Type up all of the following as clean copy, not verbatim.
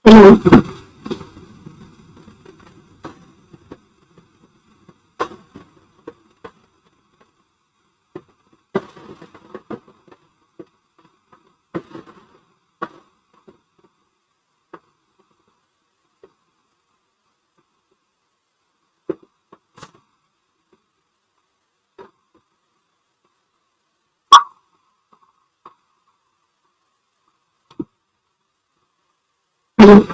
Hello. Hello.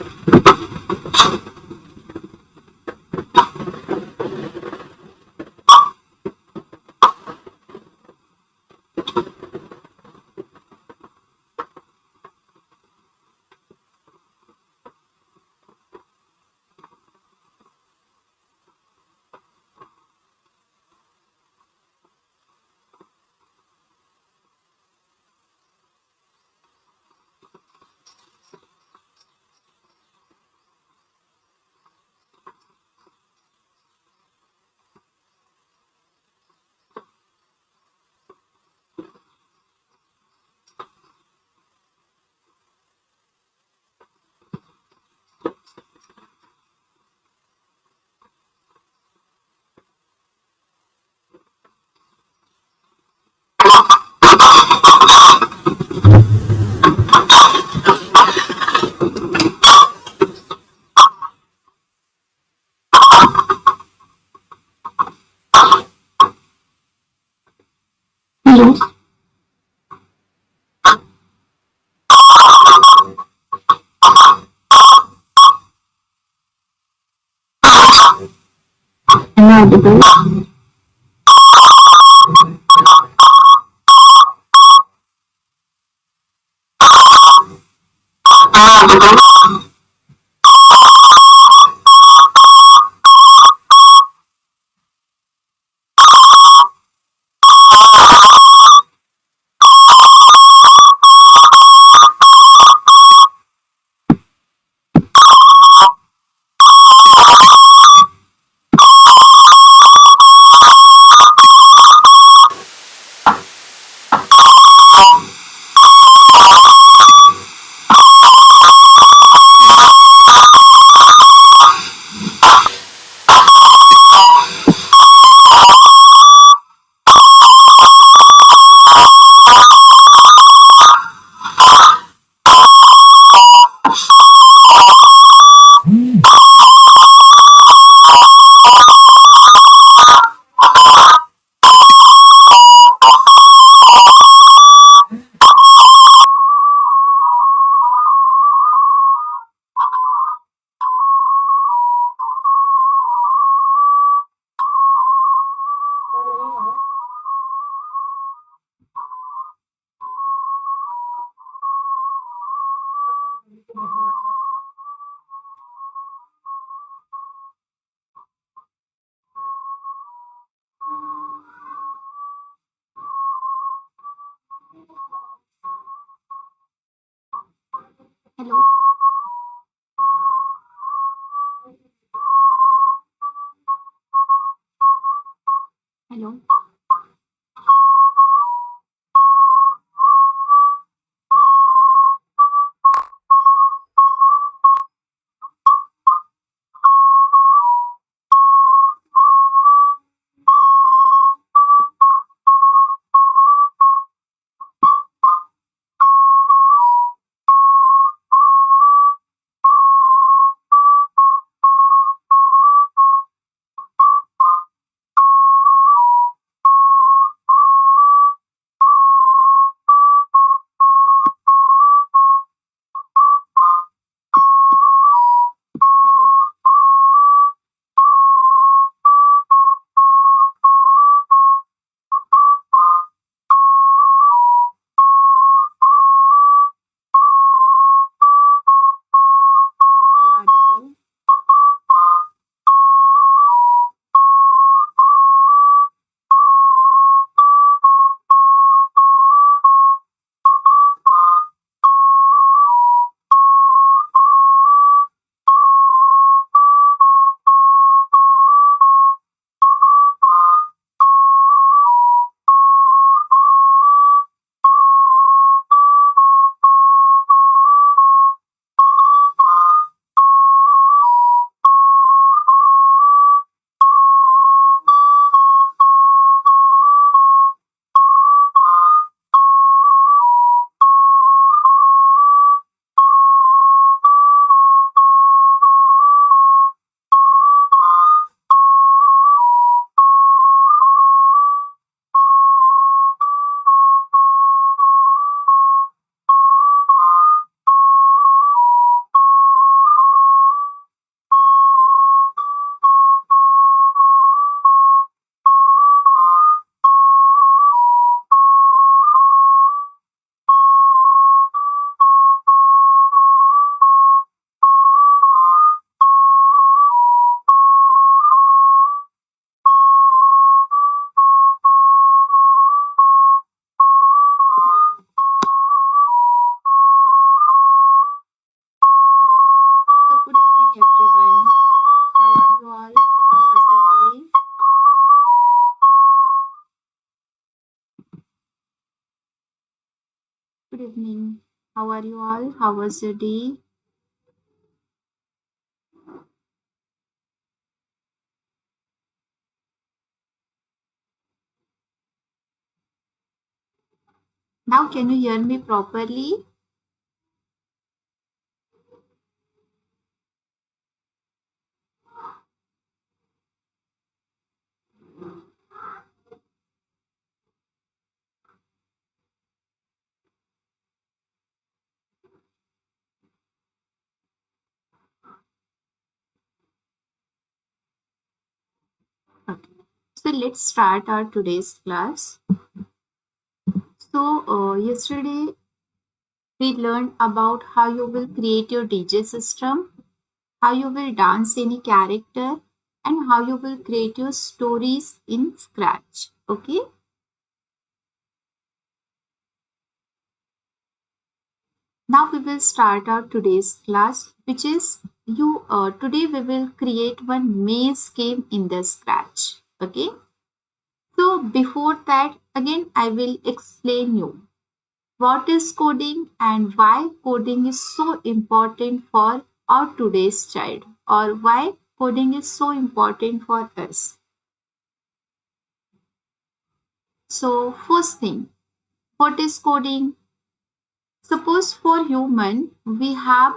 Hello. Am I audible? Hello. Hello. evening. How are you all? How was your day? Now, can you hear me properly? Okay. So, let's start our today's class. Yesterday we learned about how you will create your DJ system, how you will dance any character, and how you will create your stories in Scratch. Okay. Now we will start our today's class, which is today we will create one maze game in the Scratch. Okay. So before that, again I will explain you what is coding and why coding is so important for our today's child, or why coding is so important for us. So first thing, what is coding? Suppose for human, we have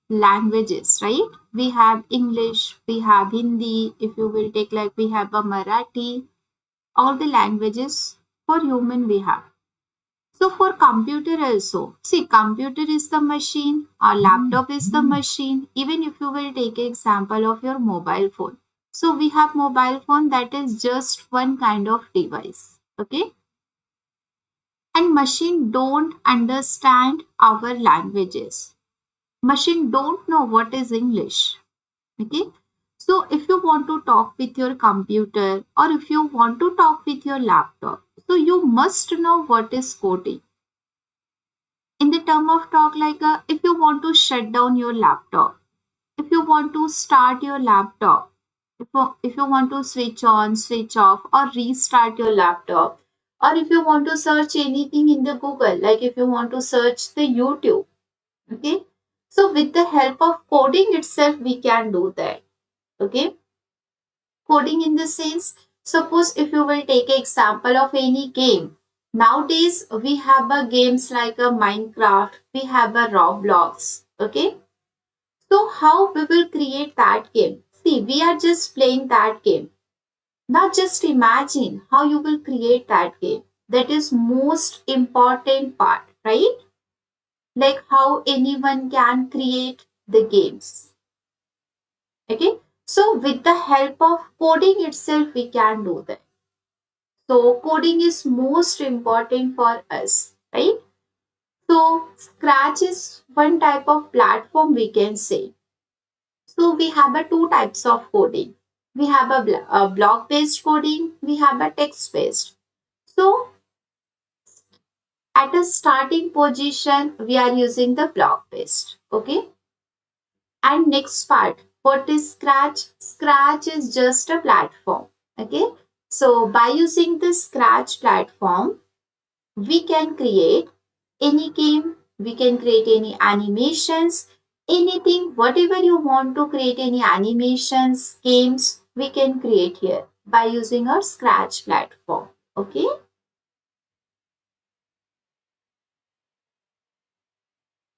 languages, right? We have English, we have Hindi. If you will take like we have a Marathi, all the languages for human we have. So for computer also, see computer is the machine, or laptop is the machine. Even if you will take example of your mobile phone. So we have mobile phone that is just one kind of device. Okay. And machine don't understand our languages. Machine don't know what is English. Okay. So if you want to talk with your computer or if you want to talk with your laptop, so you must know what is coding. In the term of talk, like if you want to shut down your laptop, if you want to start your laptop, if you want to switch on, switch off, or restart your laptop, or if you want to search anything in the Google, like if you want to search the YouTube, okay, so with the help of coding itself we can do that. Okay, coding in the sense, suppose if you will take an example of any game, nowadays we have a games like a Minecraft, we have a Roblox. Okay, so how we will create that game? See, we are just playing that game. Now just imagine how you will create that game. That is most important part, right? Like how anyone can create the games. Okay. So with the help of coding itself, we can do that. So coding is most important for us, right? So Scratch is one type of platform we can say. So we have a two types of coding. We have a block-based coding. We have a text-based. So at a starting position, we are using the block-based. Okay. And next part, what is Scratch? Scratch is just a platform. Okay. So by using the Scratch platform, we can create any game, we can create any animations, anything, whatever you want to create, any animations, games, we can create here by using our Scratch platform. Okay.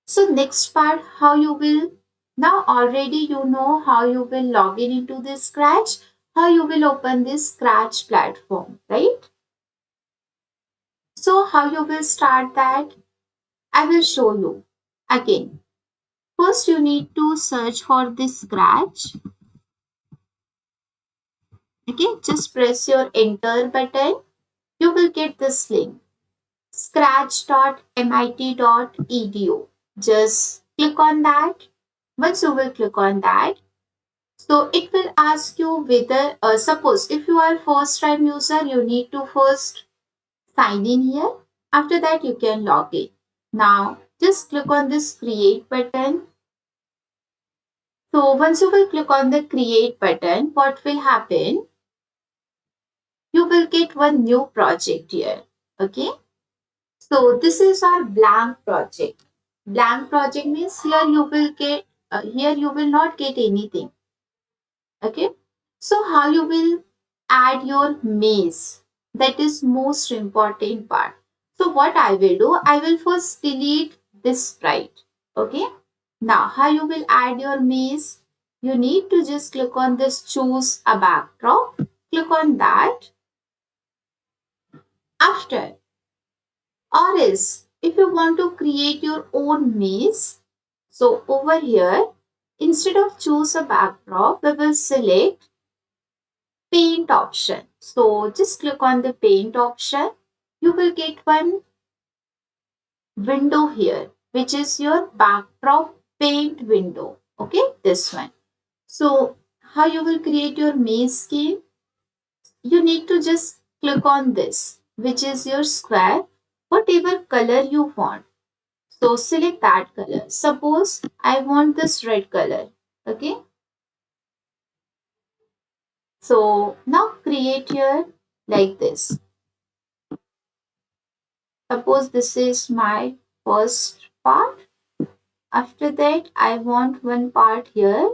So next part, how you will, now already you know how you will log in into this Scratch, how you will open this Scratch platform, right? So how you will start that? I will show you again. First, you need to search for this Scratch. Okay, just press your enter button. You will get this link scratch.mit.edu. Just click on that. Once you will click on that, so it will ask you whether, suppose if you are first time user, you need to first sign in here. After that, you can log in. Now, just click on this create button. So once you will click on the create button, what will happen? You will get one new project here. Okay. So this is our blank project. Blank project means here you will not get anything. Okay. So how you will add your maze? That is most important part. So what I will do, I will first delete this sprite. Okay. Now how you will add your maze? You need to just click on this choose a backdrop. Click on that. After, or else if you want to create your own maze, so over here instead of choose a backdrop, we will select paint option. So just click on the paint option. You will get one window here, which is your backdrop paint window. Okay, this one. So how you will create your maze scheme? You need to just click on this, which is your square, whatever color you want. So select that color. Suppose I want this red color. Okay. So now create here like this. Suppose this is my first part. After that, I want one part here.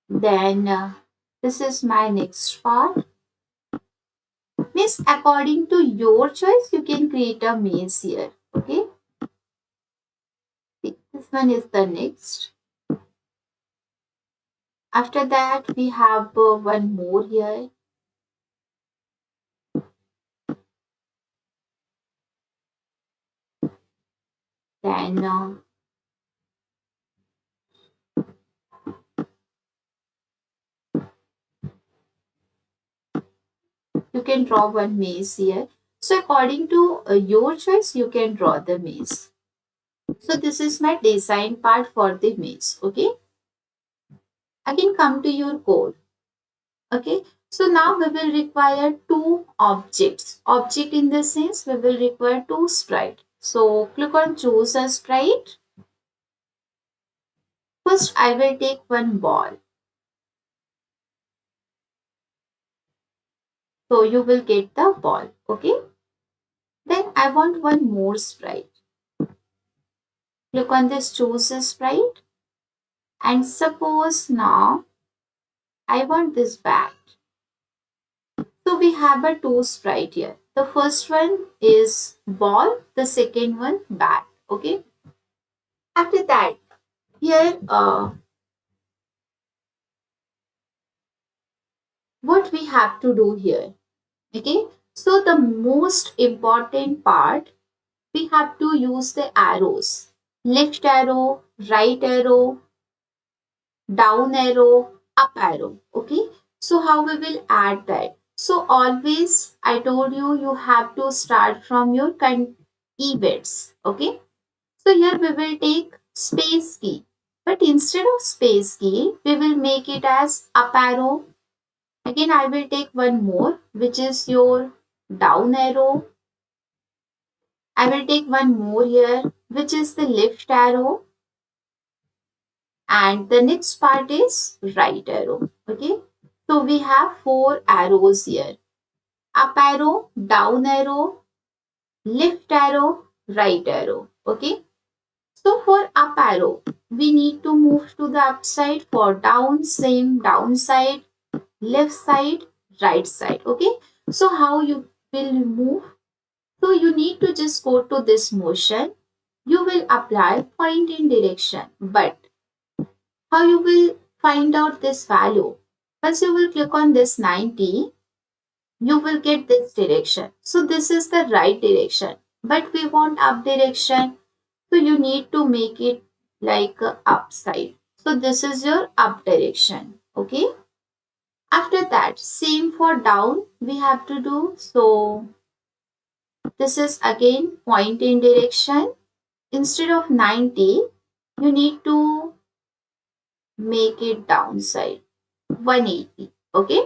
Then this is my next part. Means according to your choice, you can create a maze here. Okay. See, this one is the next. After that, we have one more here. Then you can draw one maze here. So according to your choice, you can draw the maze. So this is my design part for the maze. Okay. Again come to your code. Okay. So now we will require two objects. Object in the sense we will require two sprite. So click on choose a sprite. First I will take one ball. So you will get the ball. Okay. Then I want one more sprite. Click on this choose a sprite. And suppose now I want this bat. So we have a two sprite here. The first one is ball, the second one bat. Okay. After that, here what we have to do here. Okay. So the most important part, we have to use the arrows. Left arrow, right arrow, down arrow, up arrow. Okay. So how we will add that? So always I told you you have to start from your keywords. Okay. So here we will take space key. But instead of space key, we will make it as up arrow. Again I will take one more, which is your down arrow. I will take one more here, which is the left arrow. And the next part is right arrow. Okay. So we have four arrows here. Up arrow, down arrow, left arrow, right arrow. Okay. So for up arrow, we need to move to the upside. For down, same downside, left side, right side. Okay. So how you will move? So you need to just go to this motion. You will apply point in direction. But how you will find out this value? Once you will click on this 90, you will get this direction. So this is the right direction. But we want up direction. So you need to make it like a upside. So this is your up direction. Okay. After that, same for down we have to do. So this is again point in direction. Instead of 90, you need to make it downside 180. Okay.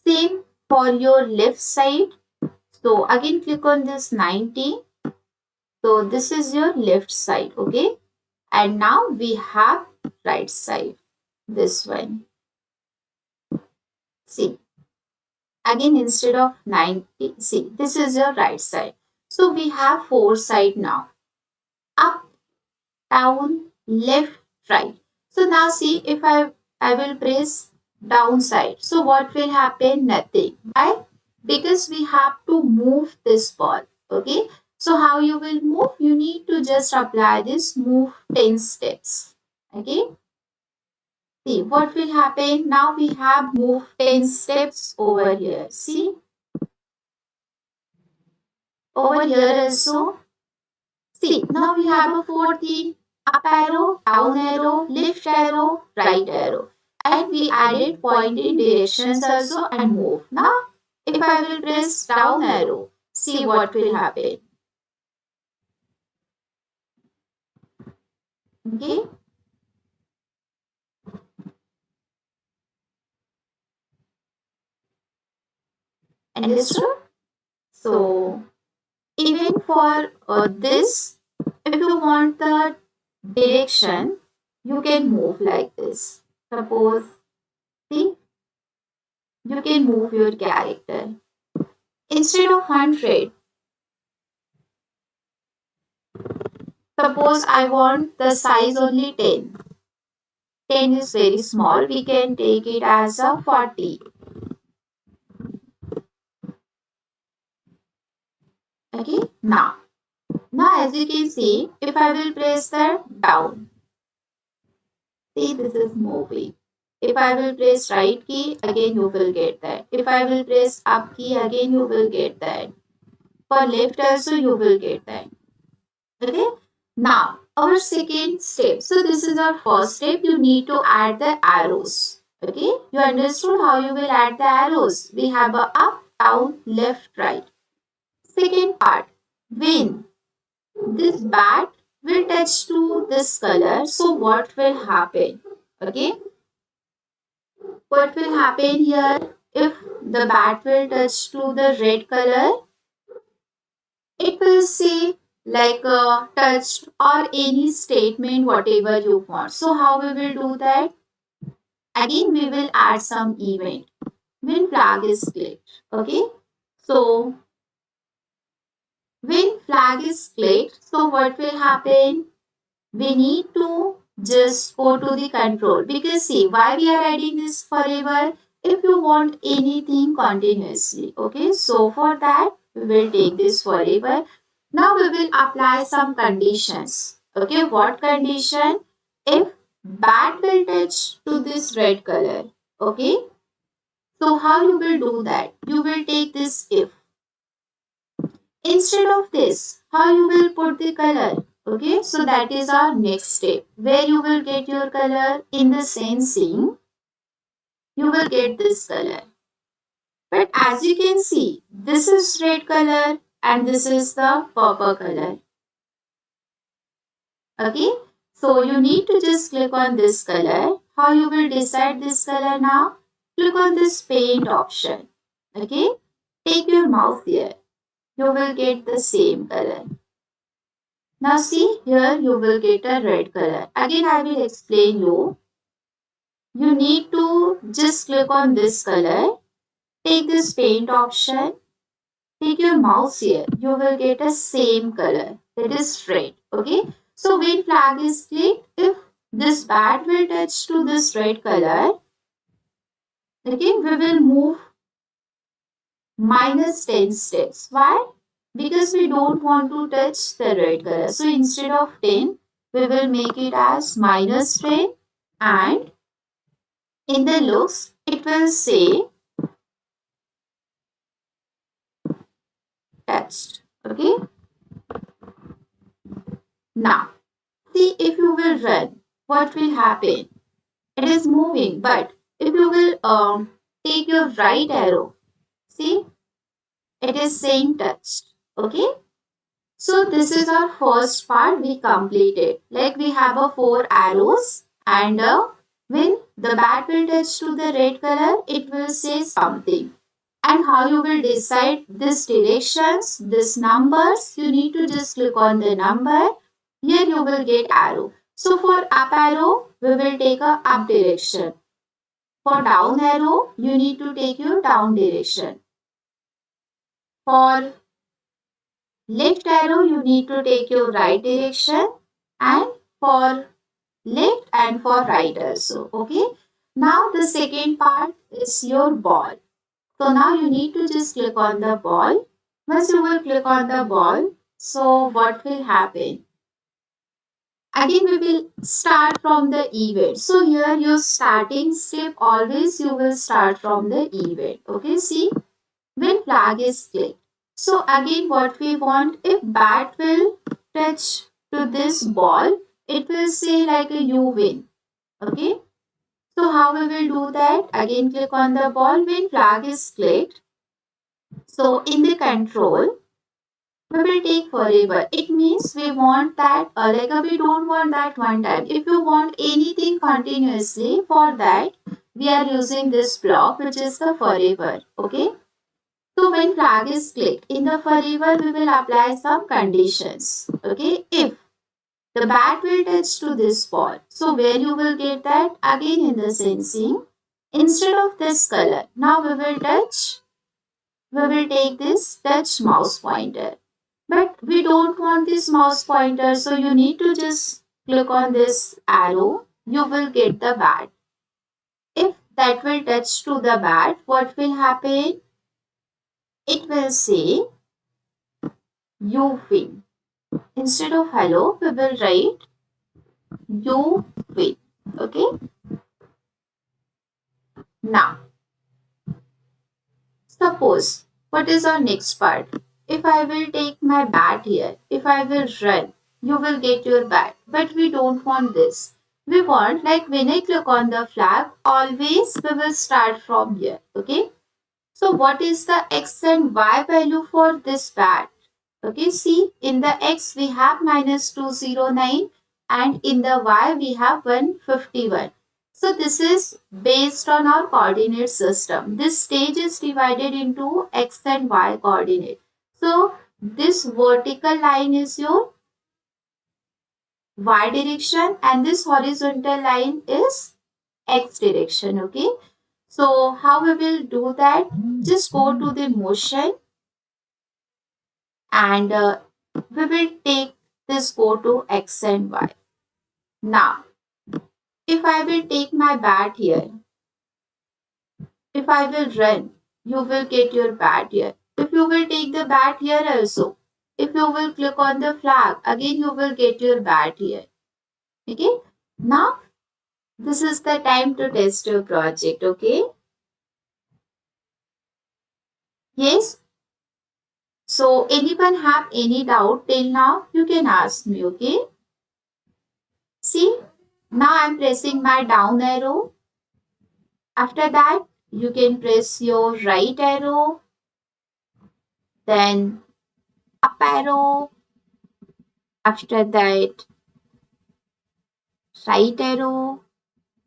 Same for your left side. So again click on this 90. So this is your left side. Okay. And now we have right side. This one. See. Again, instead of 90, see, this is your right side. So we have four side now. Up, down, left, right. So now see, if I will press down side. So what will happen? Nothing. Why? Because we have to move this ball. Okay. So how you will move? You need to just apply this move 10 steps. Okay. See what will happen? Now we have moved 10 steps over here. See, over here also. See, now we have a four theme: up arrow, down arrow, left arrow, right arrow. And we added pointing directions also and move. Now, if I will press down arrow, see what will happen. Okay, understood? So, even for this, if you want the direction, you can move like this. Suppose, see, you can move your character. Instead of 100, suppose I want the size only 10. 10 is very small. We can take it as a 40. Okay. Now as you can see, if I will press that down, see this is moving. If I will press right key, again you will get that. If I will press up key, again you will get that. For left also you will get that. Okay. Now our second step. So this is our first step. You need to add the arrows. Okay. You understood how you will add the arrows. We have a up, down, left, right. Second part. When this bat will touch to this color, so what will happen? Okay. What will happen here? If the bat will touch to the red color, it will say like touched or any statement whatever you want. So how we will do that? Again we will add some event when flag is clicked. Okay. So when flag is clicked, so what will happen? We need to just go to the control, because see why we are adding this forever. If you want anything continuously, okay, so for that we will take this forever. Now we will apply some conditions. Okay, what condition? If bat will touch to this red color. Okay, so how you will do that? You will take this if. Instead of this, how you will put the color? Okay, so that is our next step. Where you will get your color? In the sensing, you will get this color. But as you can see, this is red color and this is the purple color. Okay, so you need to just click on this color. How you will decide this color now? Click on this paint option. Okay, take your mouse there. You will get the same color. Now see here you will get a red color. Again I will explain you. You need to just click on this color. Take this paint option. Take your mouse here. You will get a same color. That is red. Okay. So when flag is clicked, if this bat will touch to this red color, okay, we will move minus 10 steps. Why? Because we don't want to touch the red color. So instead of 10, we will make it as minus 10, and in the looks, it will say touched. Okay. Now, see if you will run, what will happen? It is moving, but if you will take your right arrow, see, it is saying touched. Okay. So this is our first part we completed. Like we have a 4 arrows, and when the bat will touch to the red color, it will say something. And how you will decide these directions, these numbers, you need to just click on the number. Here you will get arrow. So for up arrow, we will take a up direction. For down arrow, you need to take your down direction. For left arrow, you need to take your right direction, and for left and for right also. Okay. Now the second part is your ball. So now you need to just click on the ball. Once you will click on the ball, so what will happen? Again, we will start from the event. So here your starting step, always you will start from the event. Okay, see, when flag is clicked. So again, what we want, if bat will touch to this ball, it will say like a you win. Okay. So how we will do that? Again, click on the ball when flag is clicked. So in the control, we will take forever. It means we want that, we don't want that one time. If you want anything continuously, for that, we are using this block, which is the forever. Okay. So when flag is clicked, in the forever, we will apply some conditions. Okay. If the bat will touch to this ball. So where you will get that? Again in the sensing. Instead of this color, now we will take this touch mouse pointer. But we don't want this mouse pointer, so you need to just click on this arrow. You will get the bat. If that will touch to the bat, what will happen? It will say you win. Instead of hello, we will write you win. Okay. Now, suppose, what is our next part? If I will take my bat here, if I will run, you will get your bat. But we don't want this. We want, like when I click on the flag, always we will start from here. Okay. So what is the x and y value for this bat? Okay, see, in the x we have minus 209 and in the y we have 151. So this is based on our coordinate system. This stage is divided into x and y coordinate. So this vertical line is your y direction and this horizontal line is x direction. Okay. So how we will do that? Just go to the motion and we will take this go to x and y. Now, if I will take my bat here, if I will run, you will get your bat here. If you will take the bat here also, if you will click on the flag, again you will get your bat here. Okay. Now, this is the time to test your project. Okay. Yes. So, anyone have any doubt till now? You can ask me. Okay. See, now I'm pressing my down arrow. After that, you can press your right arrow, then up arrow. After that, right arrow,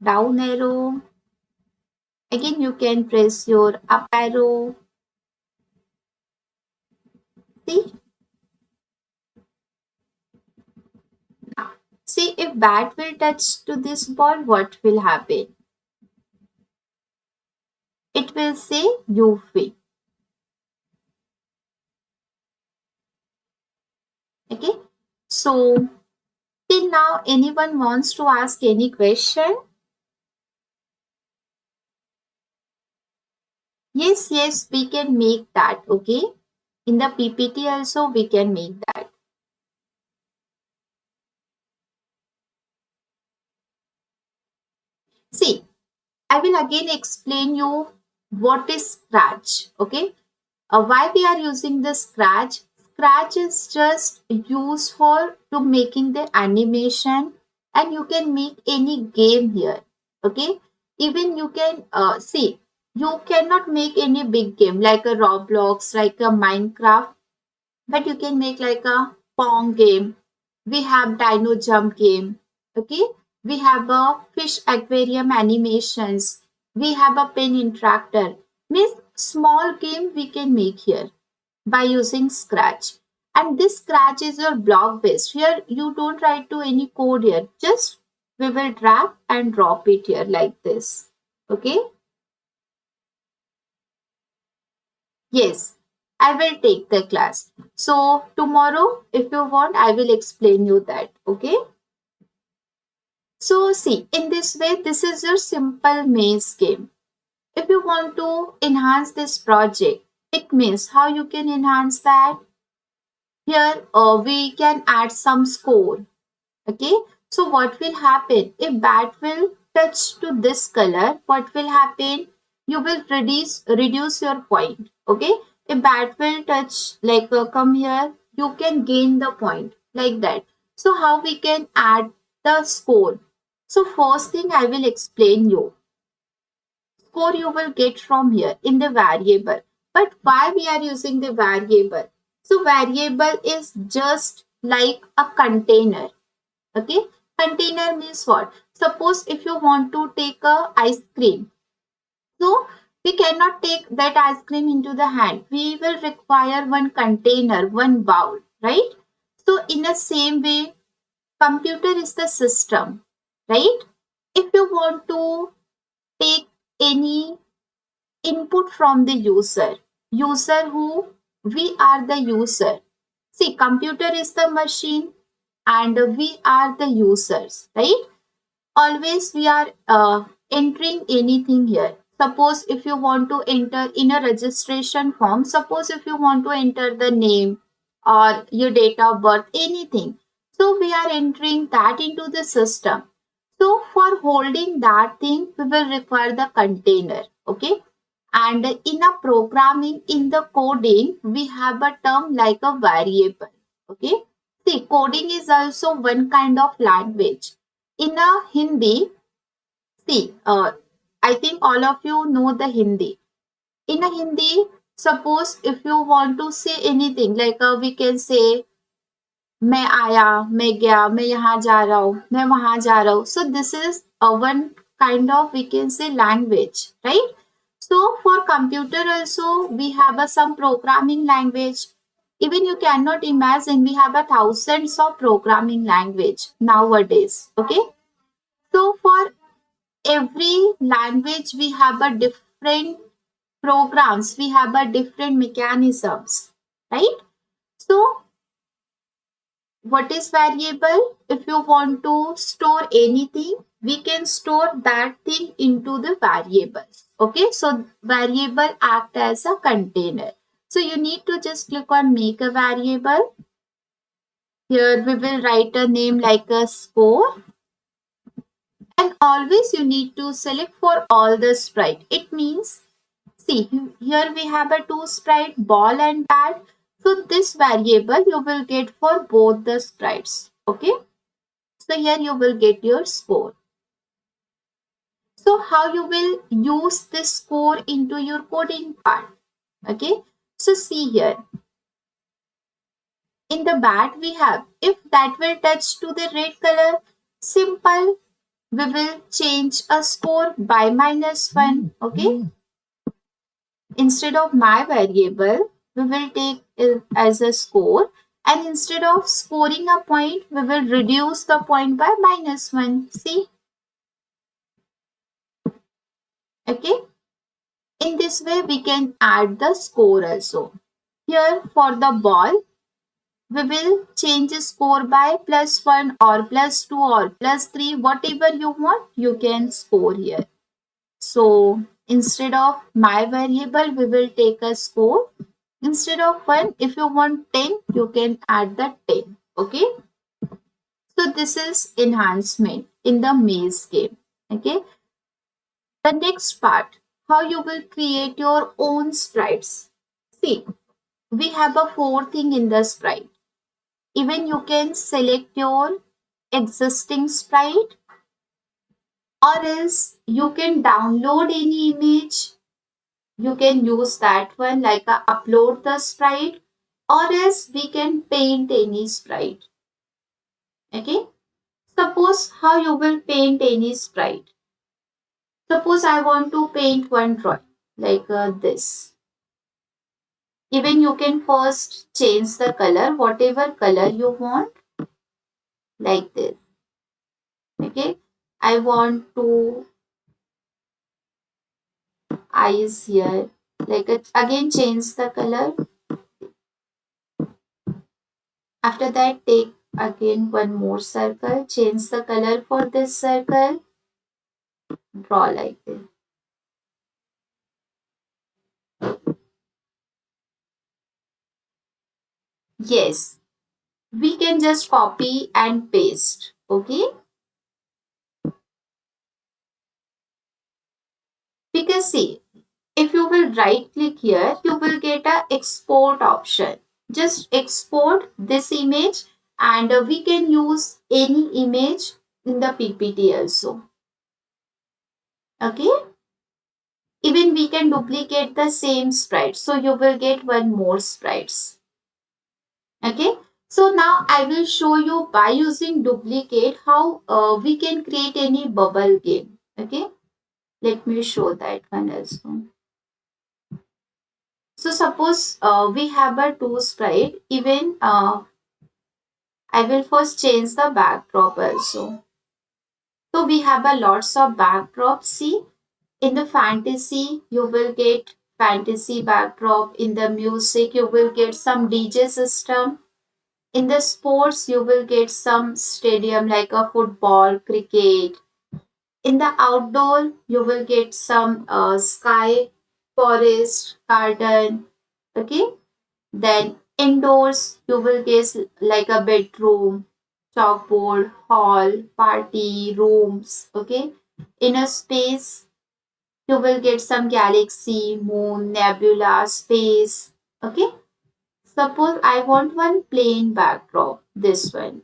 down arrow. Again, you can press your up arrow. See? Now, see if bat will touch to this ball, what will happen? It will say you win. Okay. So, till now, anyone wants to ask any question? Yes, we can make that. Okay. In the PPT also, we can make that. See, I will again explain you what is Scratch. Okay. Why we are using the Scratch? Scratch is just used for to making the animation and you can make any game here. Okay. Even you can see, you cannot make any big game like a Roblox, like a Minecraft, but you can make like a Pong game. We have Dino Jump game. Okay. We have a fish aquarium animations. We have a pen interactor. Means small game we can make here by using Scratch. And this Scratch is your block based. Here you don't write to any code here. Just we will drag and drop it here like this. Okay. Yes, I will take the class. So tomorrow, if you want, I will explain you that. Okay. So see, in this way, this is your simple maze game. If you want to enhance this project, it means how you can enhance that. Here, we can add some score. Okay. So what will happen if bat will touch to this color? What will happen? You will reduce your point. Okay. If bat will touch like come here, you can gain the point like that. So how we can add the score? So first thing I will explain you. Score you will get from here in the variable. But why we are using the variable? So variable is just like a container. Okay. Container means what? Suppose if you want to take a ice cream. So we cannot take that ice cream into the hand. We will require one container, one bowl, right? So in the same way, computer is the system, right? If you want to take any input from the user who we are the user. See, computer is the machine and we are the users, right? Always we are entering anything here. Suppose if you want to enter in a registration form, suppose if you want to enter the name or your date of birth, anything. So we are entering that into the system. So for holding that thing, we will require the container. Okay. And in a programming, in the coding, we have a term like a variable. Okay. See, coding is also one kind of language. In a Hindi, see, I think all of you know the Hindi. In a Hindi, suppose if you want to say anything, like we can say मैं आया, मैं गया, मैं यहाँ जा रहा हूँ, मैं वहाँ जा रहा हूँ. So this is a one kind of we can say language, right? So for computer also we have a some programming language. Even you cannot imagine we have a thousands of programming language nowadays. Okay. So for every language we have a different programs. We have a different mechanisms, right? So what is variable? If you want to store anything, we can store that thing into the variables. Okay, so variable act as a container. So you need to just click on make a variable. Here we will write a name like a score, and always you need to select for all the sprite. It means, see, here we have a two sprite, ball and bat. So this variable you will get for both the sprites. Okay. So here you will get your score. So how you will use this score into your coding part? Okay. So see here. In the bat we have, if that will touch to the red color, simple, we will change a score by -1. Okay. Instead of my variable, we will take it as a score. And instead of scoring a point, we will reduce the point by -1. See? Okay. In this way, we can add the score also. Here for the ball, we will change the score by +1 or +2 or +3, whatever you want, you can score here. So instead of my variable, we will take a score. Instead of 1, if you want 10, you can add the 10. Okay. So this is enhancement in the maze game. Okay. The next part, how you will create your own sprites. See, we have a four thing in the sprite. Even you can select your existing sprite, or else you can download any image. You can use that one like a upload the sprite, or else we can paint any sprite. Okay. Suppose how you will paint any sprite. Suppose I want to paint one drawing like this. Even you can first change the color, whatever color you want, like this. Okay. I want to eyes here. Like again change the color. After that take again one more circle, change the color for this circle, draw like this. Yes, we can just copy and paste. Okay, because see, if you will right click here, you will get a export option. Just export this image and we can use any image in the PPT also. Okay, even we can duplicate the same sprite, so you will get one more sprites. Okay, so now I will show you by using duplicate how we can create any bubble game. Okay, let me show that one also. So suppose we have a two sprite. Even I will first change the backdrop also. So we have a lots of backdrops. See, in the fantasy you will get fantasy backdrop. In the music you will get some DJ system. In the sports you will get some stadium like a football, cricket. In the outdoor you will get some sky, forest, garden. Okay, then indoors, you will guess like a bedroom, chalkboard, hall, party, rooms. Okay. In a space, you will get some galaxy, moon, nebula, space. Okay. Suppose I want one plain backdrop, this one.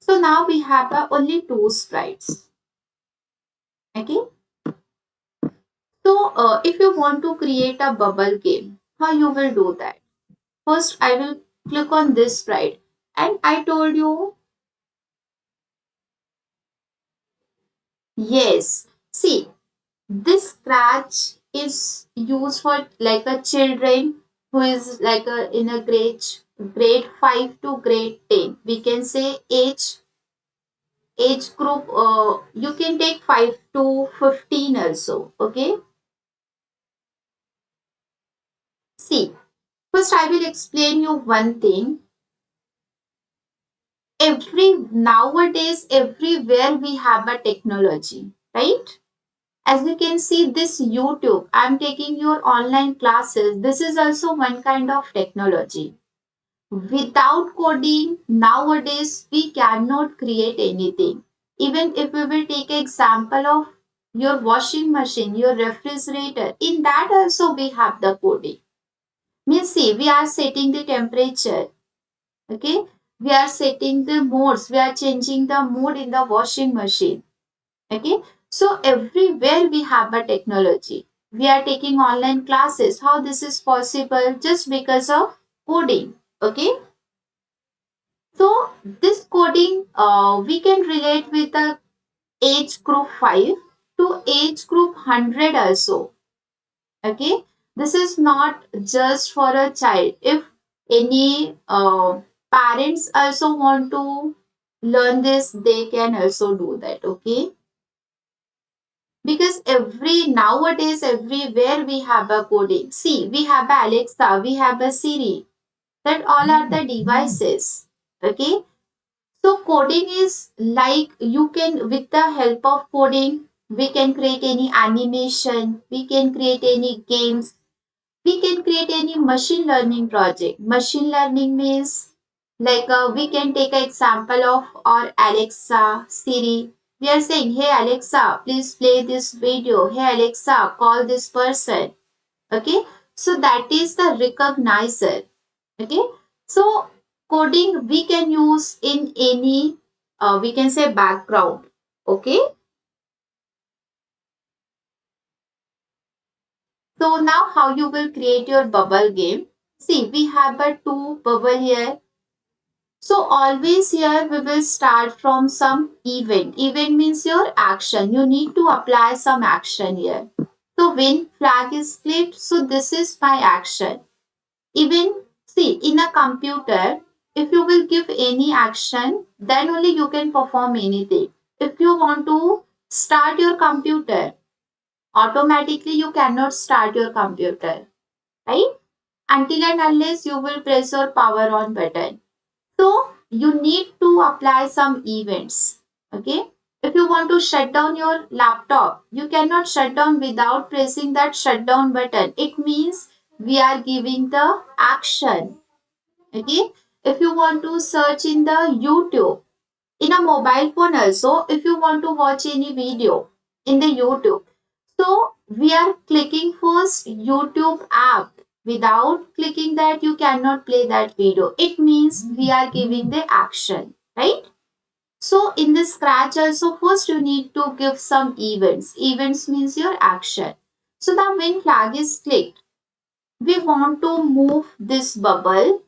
So now we have only two sprites. Okay. So if you want to create a bubble game, how you will do that? First, I will click on this sprite. And I told you, yes. See, this scratch is used for like a children who is like in a grade 5 to grade 10. We can say age group. You can take 5 to 15 also. Okay. See, first I will explain you one thing. Nowadays everywhere we have a technology, right? As you can see, this YouTube, I'm taking your online classes. This is also one kind of technology. Without coding, nowadays we cannot create anything. Even if we will take example of your washing machine, your refrigerator, in that also we have the coding. Means see, we are setting the temperature. Okay, we are setting the modes. We are changing the mode in the washing machine. Okay, so everywhere we have a technology. We are taking online classes. How this is possible? Just because of coding. Okay, so this coding we can relate with the age group 5 to age group 100 also. Okay, this is not just for a child. If any parents also want to learn this, they can also do that. Okay, because nowadays everywhere we have a coding. See, we have a Alexa, we have a Siri. That all are the devices. Okay, so coding is like you can, with the help of coding, we can create any animation, we can create any games, we can create any machine learning project. Machine learning means like we can take an example of our Alexa, Siri. We are saying, hey Alexa, please play this video. Hey Alexa, call this person. Okay. So that is the recognizer. Okay. So coding we can use in any, we can say background. Okay. So now how you will create your bubble game. See, we have a two bubble here. So always here we will start from some event. Event means your action. You need to apply some action here. So when flag is clicked, so this is my action. Even see in a computer, if you will give any action, then only you can perform anything. If you want to start your computer, Automatically you cannot start your computer, right? Until and unless you will press your power on button. So you need to apply some events. Okay. If you want to shut down your laptop, you cannot shut down without pressing that shutdown button. It means we are giving the action. Okay. If you want to search in the YouTube, in a mobile phone also, if you want to watch any video in the YouTube, so we are clicking first YouTube app. Without clicking that, you cannot play that video. It means we are giving the action, right? So in the scratch also, first you need to give some events. Events means your action. So now when flag is clicked, we want to move this bubble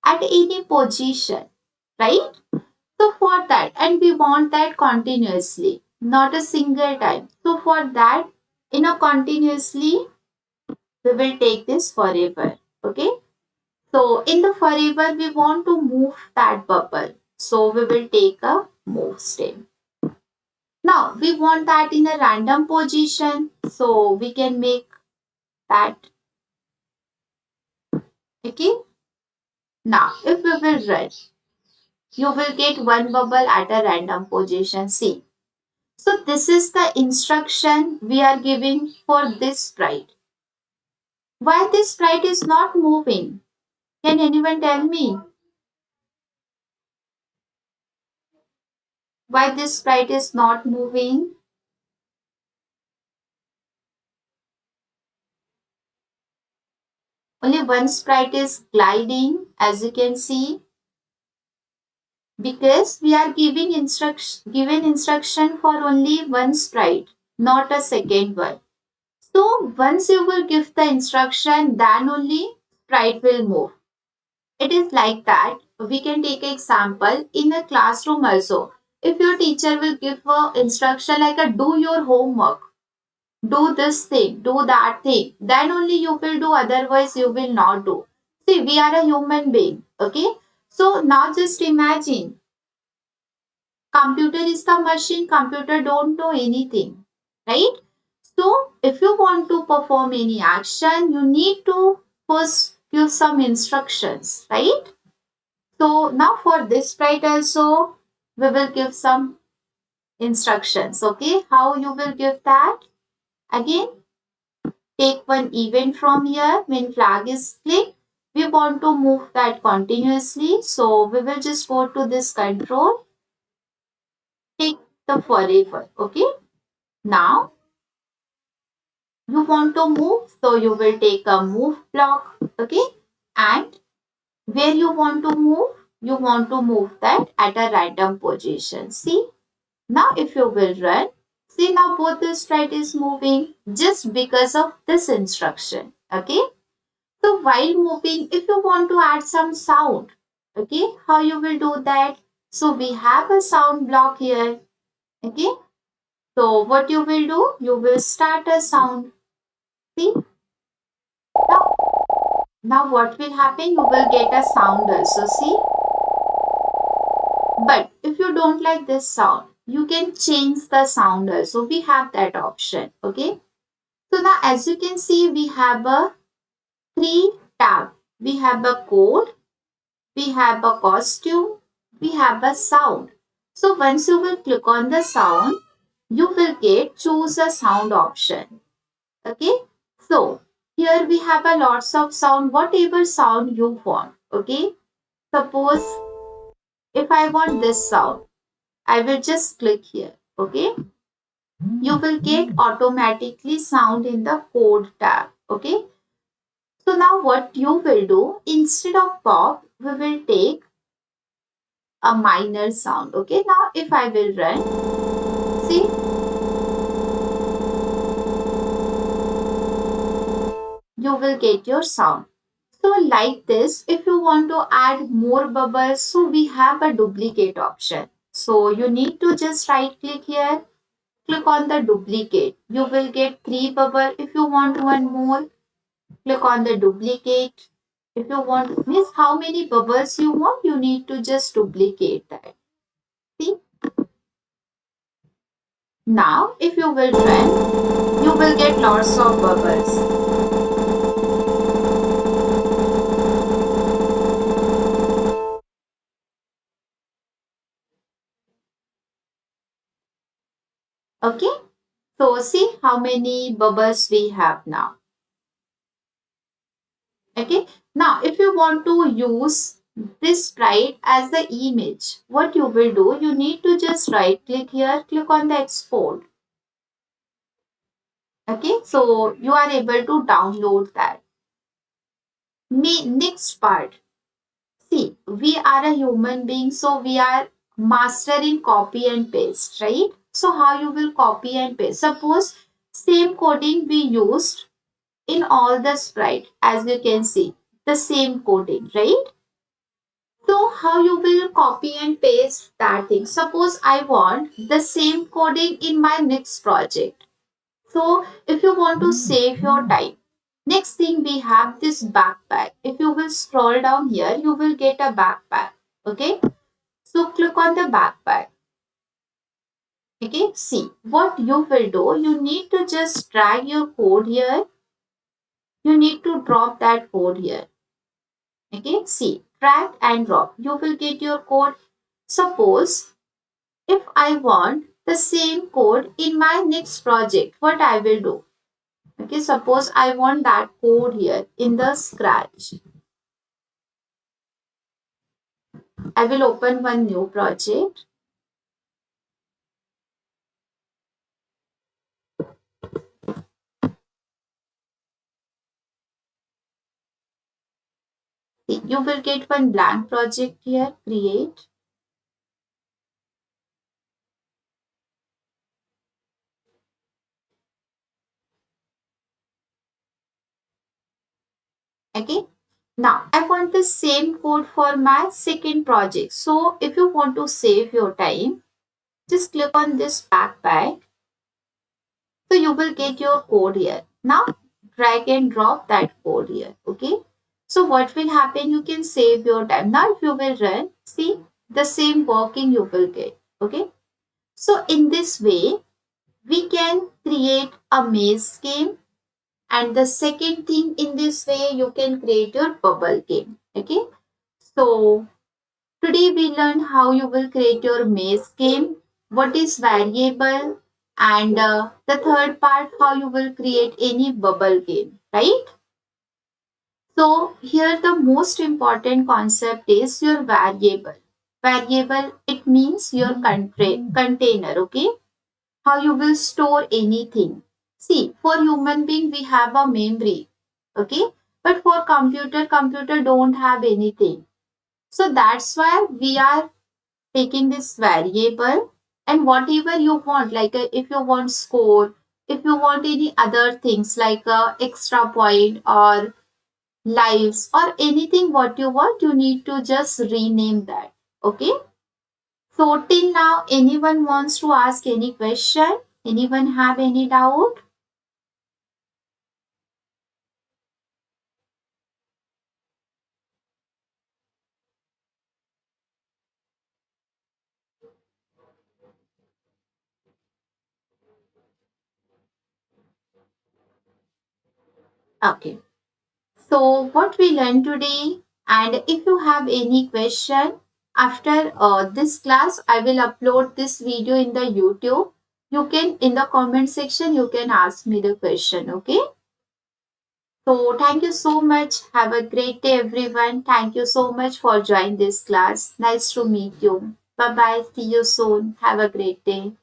at any position, right? So for that, and we want that continuously, not a single time. So for that, continuously, we will take this forever. Okay. So in the forever, we want to move that bubble. So we will take a move stem. Now we want that in a random position. So we can make that. Okay. Now if we will run, you will get one bubble at a random position. See. So this is the instruction we are giving for this sprite. Why this sprite is not moving? Can anyone tell me why this sprite is not moving? Only one sprite is gliding, as you can see, because we are given instruction for only one sprite, not a second one. So once you will give the instruction, then only sprite will move. It is like that. We can take an example in a classroom also. If your teacher will give a instruction like a do your homework, do this thing, do that thing, then only you will do, otherwise you will not do. See, we are a human being, okay? So now just imagine, computer is the machine, computer don't know anything, right? So if you want to perform any action, you need to first give some instructions, right? So now for this sprite also, we will give some instructions. Okay, how you will give that? Again, take one event from here. When flag is clicked, we want to move that continuously. So we will just go to this control, take the forever. Okay, now you want to move, so you will take a move block. Okay, and where you want to move that at a random position. See, now if you will run, see now both the sprite is moving just because of this instruction. Okay. So while moving, if you want to add some sound, okay, how you will do that? So we have a sound block here. Okay. So what you will do? You will start a sound. See? Now, now what will happen? You will get a sound also. See? But if you don't like this sound, you can change the sound also. We have that option. Okay. So now as you can see, we have a three tab. We have a code, we have a costume, we have a sound. So once you will click on the sound, you will get choose a sound option. Okay. So here we have a lots of sound, whatever sound you want. Okay. Suppose if I want this sound, I will just click here. Okay. You will get automatically sound in the code tab. Okay. So now what you will do, instead of pop, we will take a minor sound. Okay. Now if I will run, see, you will get your sound. So like this, if you want to add more bubbles, so we have a duplicate option. So you need to just right click here, click on the duplicate. You will get three bubble. If you want one more, click on the duplicate. If you want, means how many bubbles you want, you need to just duplicate that. See? Now, if you will run, you will get lots of bubbles. Okay, so see how many bubbles we have now. Okay, now if you want to use this sprite as the image, what you will do, you need to just right click here, click on the export. Okay, so you are able to download that. Next part, see, we are a human being, so we are master in copy and paste, right? So how you will copy and paste? Suppose same coding we used in all the sprite, as you can see, the same coding, right? So how you will copy and paste that thing? Suppose I want the same coding in my next project. So if you want to save your time, next thing we have this backpack. If you will scroll down here, you will get a backpack. Okay. So click on the backpack. Okay. See what you will do. You need to just drag your code here. You need to drop that code here. Okay. See, drag and drop. You will get your code. Suppose if I want the same code in my next project, what I will do? Okay, suppose I want that code here in the scratch. I will open one new project. You will get one blank project here, create. Okay. Now I want the same code for my second project. So if you want to save your time, just click on this backpack. So you will get your code here. Now drag and drop that code here. Okay. So what will happen? You can save your time. Now if you will run, see the same working you will get. Okay. So in this way, we can create a maze game. And the second thing, in this way, you can create your bubble game. Okay. So today we learned how you will create your maze game, what is variable, and the third part, how you will create any bubble game, right? So here the most important concept is your variable. Variable, it means your container, okay? How you will store anything. See, for human being, we have a memory, okay? But for computer don't have anything. So that's why we are taking this variable and whatever you want, like if you want score, if you want any other things like extra point or lives or anything what you want, you need to just rename that. Okay. So till now, anyone wants to ask any question? Anyone have any doubt? Okay. So what we learned today, and if you have any question after this class, I will upload this video in the YouTube. You can in the comment section you can ask me the question. Okay. So thank you so much. Have a great day, everyone. Thank you so much for joining this class. Nice to meet you. Bye bye. See you soon. Have a great day.